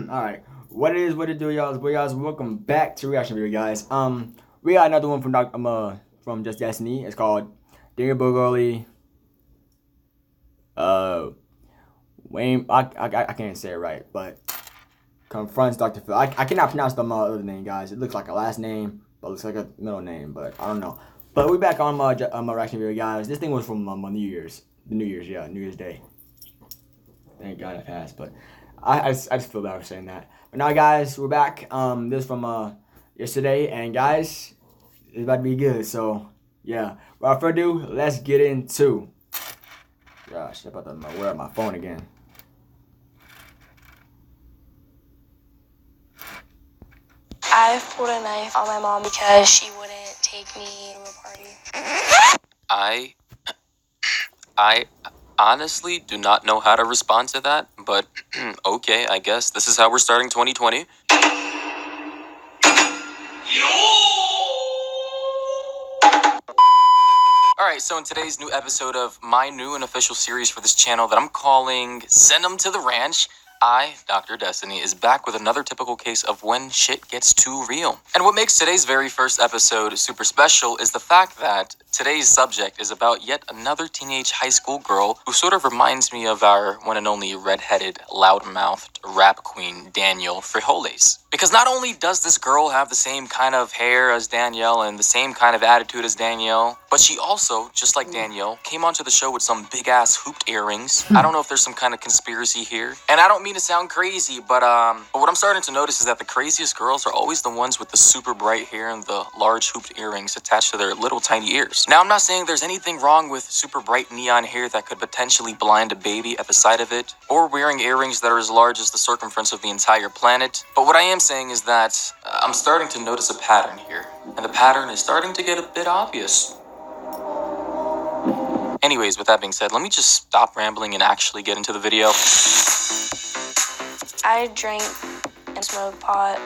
Alright. What it is, what it do, y'all? Welcome back to Reaction Video, guys. We got another one from Just Destiny. It's called Danielle Bregoli. Wayne, I can't say it right, but Confronts Dr. Phil. I cannot pronounce the other name, guys. It looks like a last name, but it looks like a middle name, but I don't know. But we back on my Reaction Video, guys. This thing was from New Year's Day. Thank God it passed, but I just feel bad for saying that. But now, guys, we're back. This is from yesterday, and guys, it's about to be good. So yeah, without further ado, let's get into. Gosh, I'm about to wear out my phone again. I pulled a knife on my mom because she wouldn't take me to a party. I honestly do not know how to respond to that, but okay, I guess this is how we're starting 2020. Alright, so in today's new episode of my new and official series for this channel that I'm calling Send 'em to the Ranch, I, Dr. Destiny, is back with another typical case of when shit gets too real. And what makes today's very first episode super special is the fact that today's subject is about yet another teenage high school girl who sort of reminds me of our one and only redheaded, loud-mouthed rap queen, Danielle Frijoles. Because not only does this girl have the same kind of hair as Danielle and the same kind of attitude as Danielle, but she also, just like Danielle, came onto the show with some big-ass hooped earrings. I don't know if there's some kind of conspiracy here. And I don't mean to sound crazy, but what I'm starting to notice is that the craziest girls are always the ones with the super bright hair and the large hooped earrings attached to their little tiny ears. Now, I'm not saying there's anything wrong with super bright neon hair that could potentially blind a baby at the sight of it, or wearing earrings that are as large as the circumference of the entire planet. But what I am saying is that I'm starting to notice a pattern here, and the pattern is starting to get a bit obvious. Anyways, with that being said, let me just stop rambling and actually get into the video. I drink and smoke pot.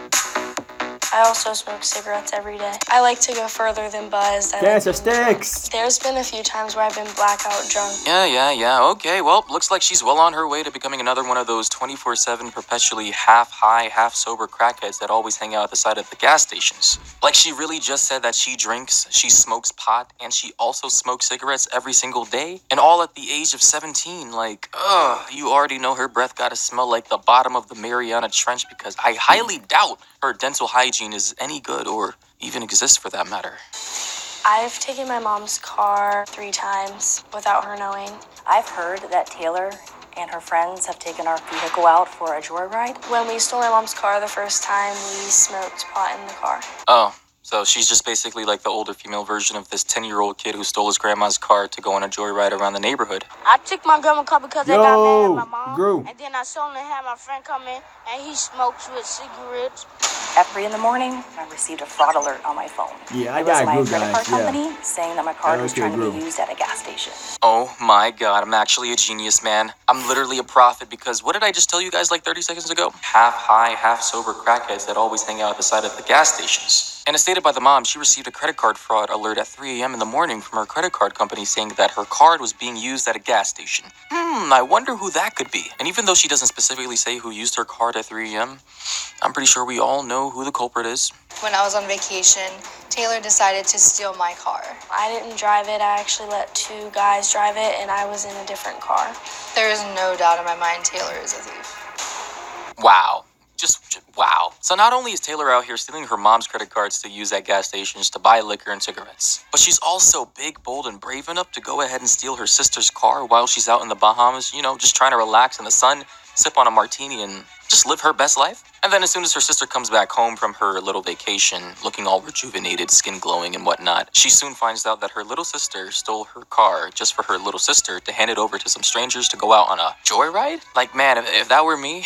I also smoke cigarettes every day. I like to go further than buzz. Cancer sticks! There's been a few times where I've been blackout drunk. Yeah, okay, well, looks like she's well on her way to becoming another one of those 24/7 perpetually half-high, half-sober crackheads that always hang out at the side of the gas stations. Like, she really just said that she drinks, she smokes pot, and she also smokes cigarettes every single day? And all at the age of 17, like, you already know her breath gotta smell like the bottom of the Mariana Trench, because I highly doubt her dental hygiene is any good, or even exists for that matter. I've taken my mom's car 3 times without her knowing. I've heard that Taylor and her friends have taken our vehicle out for a joyride. When we stole my mom's car the first time, we smoked pot in the car. Oh, so she's just basically like the older female version of this 10-year-old kid who stole his grandma's car to go on a joyride around the neighborhood. I took my grandma's car because I got mad at my mom. Grew. And then I saw him and had my friend come in, and he smokes with cigarettes. At 3 in the morning, I received a fraud alert on my phone. Yeah, I It got was my Grew, credit guys. card company saying that my card was okay, trying to Grew. be used at a gas station. Oh my god, I'm actually a genius, man. I'm literally a prophet because what did I just tell you guys like 30 seconds ago? Half-high, half-sober crackheads that always hang out at the side of the gas stations. And as stated by the mom, she received a credit card fraud alert at 3 a.m. in the morning from her credit card company saying that her card was being used at a gas station. I wonder who that could be. And even though she doesn't specifically say who used her card at 3 a.m., I'm pretty sure we all know who the culprit is. When I was on vacation, Taylor decided to steal my car. I didn't drive it. I actually let 2 guys drive it, and I was in a different car. There is no doubt in my mind Taylor is a thief. Wow. Just wow. So not only is Taylor out here stealing her mom's credit cards to use at gas stations to buy liquor and cigarettes, but she's also big, bold, and brave enough to go ahead and steal her sister's car while she's out in the Bahamas, you know, just trying to relax in the sun, sip on a martini, and just live her best life. And then as soon as her sister comes back home from her little vacation, looking all rejuvenated, skin glowing and whatnot, she soon finds out that her little sister stole her car just for her little sister to hand it over to some strangers to go out on a joyride? Like, man, if that were me,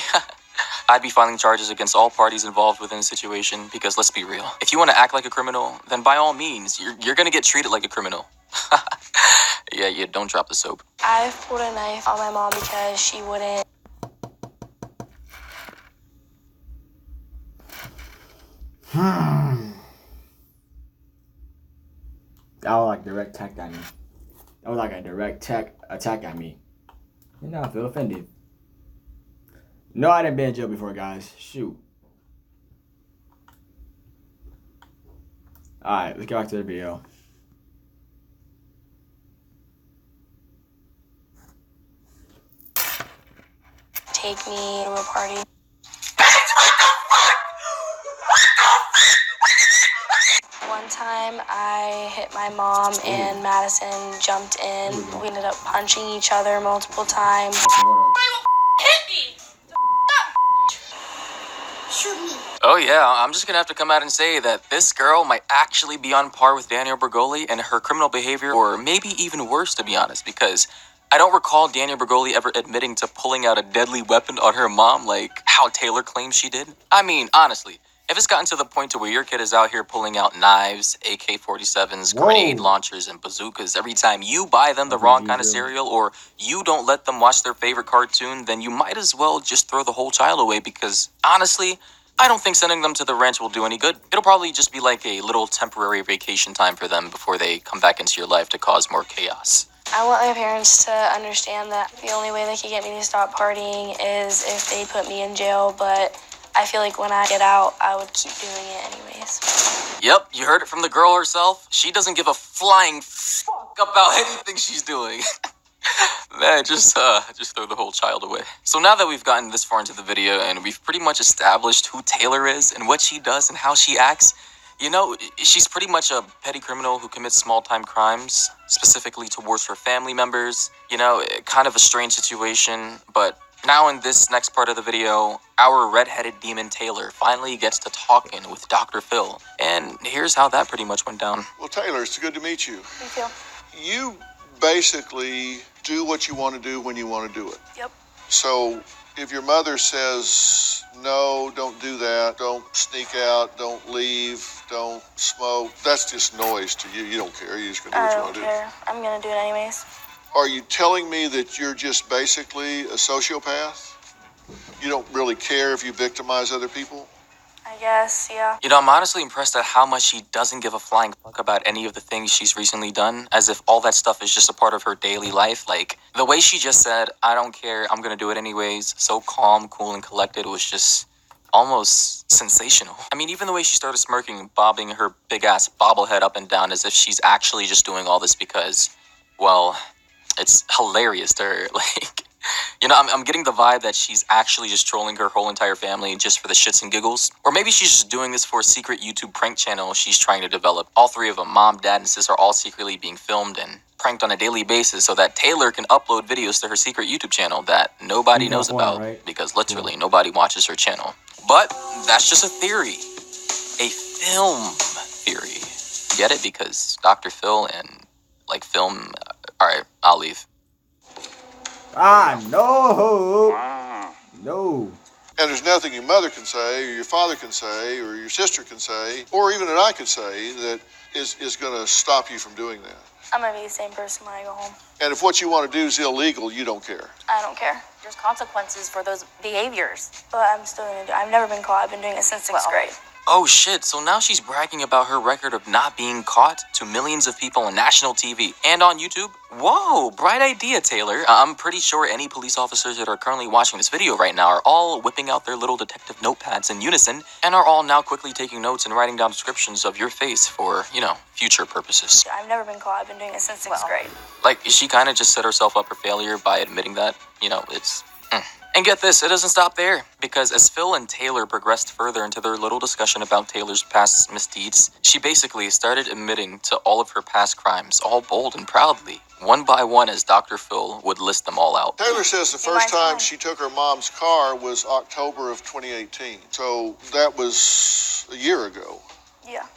I'd be filing charges against all parties involved within the situation, because let's be real. If you want to act like a criminal, then by all means, you're gonna get treated like a criminal. Yeah, don't drop the soap. I've pulled a knife on my mom because she wouldn't. That was like direct attack at me. That was like a direct attack at me. And now I feel offended. No, I didn't been in jail before, guys. Shoot. Alright, let's get back to the video. Take me to a party. One time I hit my mom and Madison jumped in. We ended up punching each other multiple times. Oh yeah, I'm just gonna have to come out and say that this girl might actually be on par with Danielle Bregoli and her criminal behavior, or maybe even worse, to be honest, because I don't recall Danielle Bregoli ever admitting to pulling out a deadly weapon on her mom like how Taylor claims she did. I mean, honestly, if it's gotten to the point to where your kid is out here pulling out knives, AK-47s, grenade launchers, and bazookas every time you buy them the wrong kind of cereal, or you don't let them watch their favorite cartoon, then you might as well just throw the whole child away, because honestly, I don't think sending them to the ranch will do any good. It'll probably just be like a little temporary vacation time for them before they come back into your life to cause more chaos. I want my parents to understand that the only way they can get me to stop partying is if they put me in jail, but I feel like when I get out, I would keep doing it anyways. Yep, you heard it from the girl herself. She doesn't give a flying fuck about anything she's doing. Man, just throw the whole child away. So now that we've gotten this far into the video and we've pretty much established who Taylor is and what she does and how she acts, you know, she's pretty much a petty criminal who commits small-time crimes, specifically towards her family members. You know, kind of a strange situation, but now in this next part of the video, our red-headed demon Taylor finally gets to talking with Dr. Phil. And here's how that pretty much went down. Well, Taylor, it's good to meet you. Thank you. You basically do what you want to do when you want to do it. Yep. So if your mother says, no, don't do that, don't sneak out, don't leave, don't smoke, that's just noise to you. You don't care. You're just going to do what you want to do. I don't care. I'm going to do it anyways. Are you telling me that you're just basically a sociopath? You don't really care if you victimize other people? I guess, yeah. You know, I'm honestly impressed at how much she doesn't give a flying fuck about any of the things she's recently done, as if all that stuff is just a part of her daily life. Like, the way she just said, I don't care, I'm gonna do it anyways, so calm, cool, and collected, was just almost sensational. I mean, even the way she started smirking and bobbing her big-ass bobblehead up and down as if she's actually just doing all this because, well, it's hilarious to her. Like, you know, I'm getting the vibe that she's actually just trolling her whole entire family just for the shits and giggles. Or maybe she's just doing this for a secret YouTube prank channel she's trying to develop. All three of them, mom, dad, and sis, are all secretly being filmed and pranked on a daily basis so that Taylor can upload videos to her secret YouTube channel that nobody knows about, because literally nobody watches her channel. But that's just a theory. A film theory. Get it? Because Dr. Phil and, like, film... Alright, I'll leave. No! No. And there's nothing your mother can say, or your father can say, or your sister can say, or even that I could say that is going to stop you from doing that. I'm going to be the same person when I go home. And if what you want to do is illegal, you don't care. I don't care. There's consequences for those behaviors. But I'm still going to do it. I've never been caught. I've been doing it since 6th grade. Oh shit, so now she's bragging about her record of not being caught to millions of people on national TV and on YouTube? Whoa, bright idea, Taylor. I'm pretty sure any police officers that are currently watching this video right now are all whipping out their little detective notepads in unison and are all now quickly taking notes and writing down descriptions of your face for, you know, future purposes. I've never been caught. I've been doing it since 6th grade. Like, she kind of just set herself up for failure by admitting that, you know, it's... And get this, it doesn't stop there, because as Phil and Taylor progressed further into their little discussion about Taylor's past misdeeds, she basically started admitting to all of her past crimes, all bold and proudly, one by one as Dr. Phil would list them all out. Taylor says the first time she took her mom's car was October of 2018. So that was a year ago. Yeah.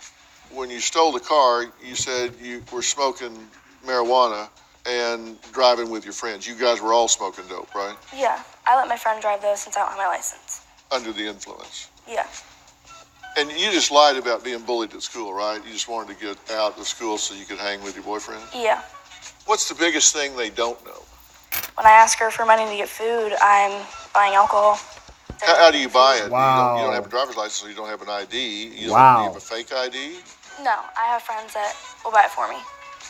When you stole the car, you said you were smoking marijuana and driving with your friends. You guys were all smoking dope, right? Yeah. I let my friend drive though since I don't have my license. Under the influence. Yeah. And you just lied about being bullied at school, right? You just wanted to get out of school so you could hang with your boyfriend? Yeah. What's the biggest thing they don't know? When I ask her for money to get food, I'm buying alcohol. How do you buy it? Wow. You don't have a driver's license, so you don't have an ID. You Wow. don't have a fake ID? No, I have friends that will buy it for me.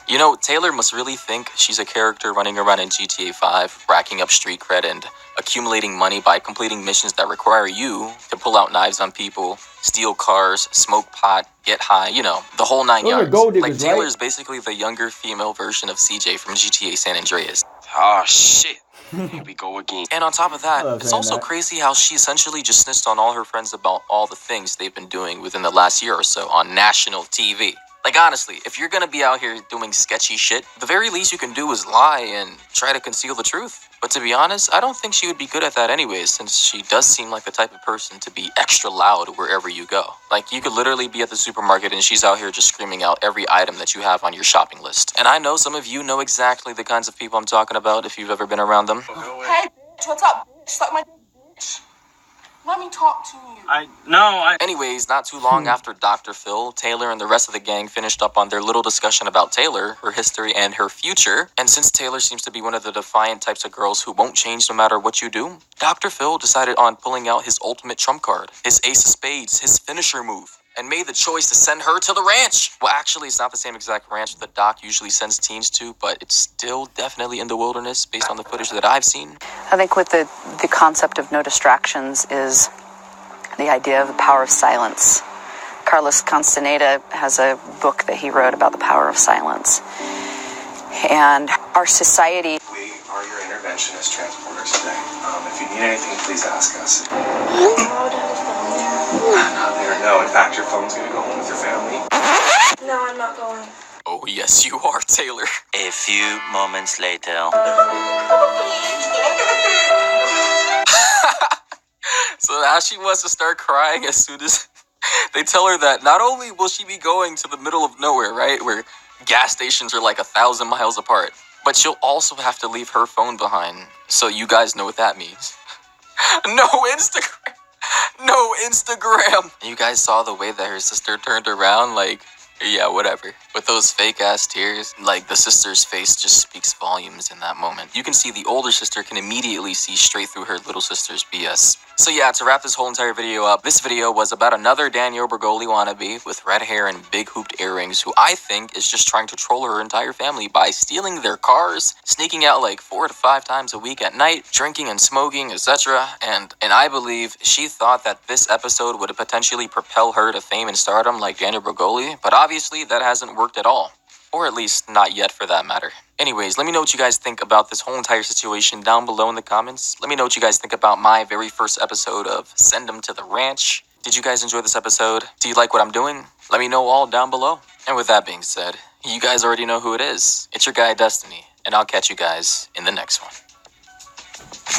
You know, Taylor must really think she's a character running around in GTA 5, racking up street cred and accumulating money by completing missions that require you to pull out knives on people, steal cars, smoke pot, get high, you know, the whole nine Those are yards. gold Like, diggers, Taylor right? is basically the younger female version of CJ from GTA San Andreas. Oh, shit. Here we go again. And on top of I that, love it's saying also that. crazy how she essentially just snitched on all her friends about all the things they've been doing within the last year or so on national TV. Like, honestly, if you're gonna be out here doing sketchy shit, the very least you can do is lie and try to conceal the truth. But to be honest, I don't think she would be good at that anyways, since she does seem like the type of person to be extra loud wherever you go. Like, you could literally be at the supermarket and she's out here just screaming out every item that you have on your shopping list. And I know some of you know exactly the kinds of people I'm talking about if you've ever been around them. Hey, bitch, what's up, bitch? Suck my dick, bitch. Let me talk to you. Anyways, not too long after Dr. Phil, Taylor and the rest of the gang finished up on their little discussion about Taylor, her history, and her future, and since Taylor seems to be one of the defiant types of girls who won't change no matter what you do, Dr. Phil decided on pulling out his ultimate trump card, his ace of spades, his finisher move, and made the choice to send her to the ranch. Well, actually, it's not the same exact ranch that Doc usually sends teens to, but it's still definitely in the wilderness based on the footage that I've seen. I think with the concept of no distractions is the idea of the power of silence. Carlos Castaneda has a book that he wrote about the power of silence. And our society... We are your interventionist transporters today. If you need anything, please ask us. Not there. No, in fact, your phone's going to go home with your family. No, I'm not going. Oh, yes, you are, Taylor. A few moments later. So now she wants to start crying as soon as they tell her that not only will she be going to the middle of nowhere, right, where gas stations are like 1,000 miles apart, but she'll also have to leave her phone behind. So you guys know what that means. No Instagram. No Instagram. You guys saw the way that her sister turned around, like, yeah, whatever. With those fake ass tears, like the sister's face just speaks volumes in that moment. You can see the older sister can immediately see straight through her little sister's BS. So yeah, to wrap this whole entire video up, this video was about another Danielle Bregoli wannabe with red hair and big hooped earrings who I think is just trying to troll her entire family by stealing their cars, sneaking out like 4 to 5 times a week at night, drinking and smoking, etc. And I believe she thought that this episode would potentially propel her to fame and stardom like Danielle Bregoli, but obviously that hasn't worked at all. Or at least not yet for that matter. Anyways, let me know what you guys think about this whole entire situation down below in the comments. Let me know what you guys think about my very first episode of Send 'Em to the Ranch. Did you guys enjoy this episode? Do you like what I'm doing? Let me know all down below. And with that being said, you guys already know who it is. It's your guy Destiny, and I'll catch you guys in the next one.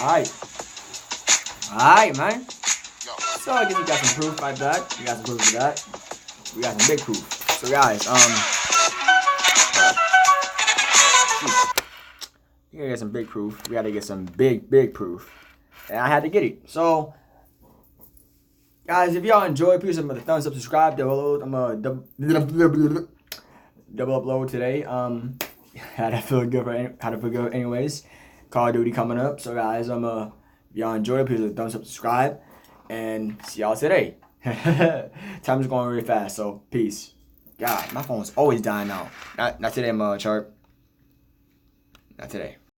Alright, man. So I guess we got some proof like that. We got some proof for that. We got some big proof. So guys, we gotta get some big proof. We gotta get some big proof. And I had to get it. So guys, if y'all enjoyed, please give me the thumbs up, subscribe, double upload. I'm double upload today. How to feel good anyways. Call of Duty coming up. So guys, if y'all enjoyed, please give me the thumbs up, subscribe, and see y'all today. Time's going really fast, so peace. God, my phone's always dying out. Not today, Sharp. Not today.